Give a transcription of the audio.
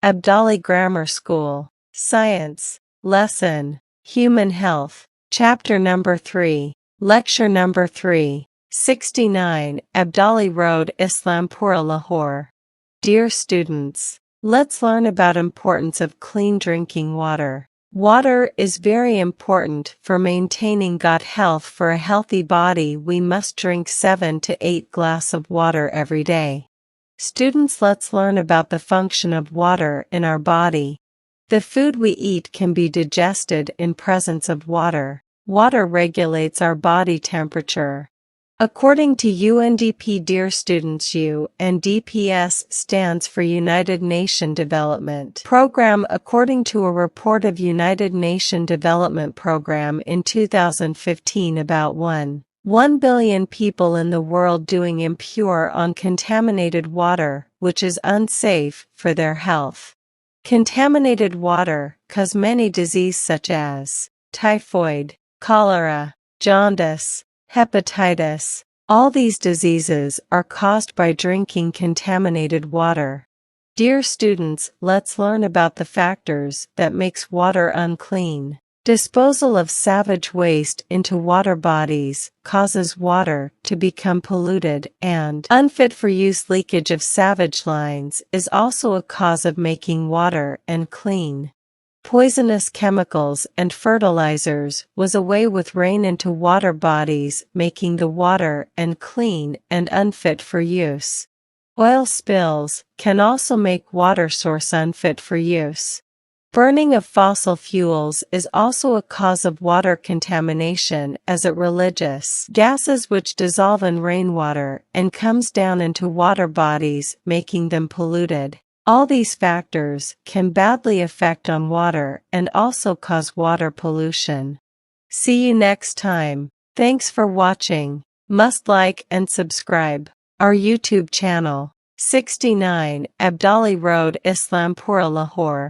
Abdali Grammar School. Science. Lesson. Human Health. Chapter number 3. Lecture number 3. 69. Abdali Road, Islampura, Lahore. Dear students, let's learn about importance of clean drinking water. Water is very important for maintaining gut health. For a healthy body, we must drink 7 to 8 glasses of water every day. Students, let's learn about the function of water in our body. The food we eat can be digested in presence of water. Water regulates our body temperature. According to UNDP, dear students, UNDPS stands for United Nations Development Program. According to a report of United Nations Development Program in 2015, about 1 billion people in the world doing impure on contaminated water, which is unsafe for their health. Contaminated water cause many diseases such as typhoid, cholera, jaundice, hepatitis. All these diseases are caused by drinking contaminated water. Dear students, let's learn about the factors that makes water unclean. Disposal of savage waste into water bodies causes water to become polluted and unfit for use. Leakage of savage lines is also a cause of making water unclean. Poisonous chemicals and fertilizers was away with rain into water bodies, making the water unclean and unfit for use. Oil spills can also make water source unfit for use. Burning of fossil fuels is also a cause of water contamination, as it religious gases which dissolve in rainwater and comes down into water bodies, making them polluted. All these factors can badly affect on water and also cause water pollution. See you next time. Thanks for watching. Must like and subscribe our YouTube channel. 69 Abdali Road, Islampura, Lahore.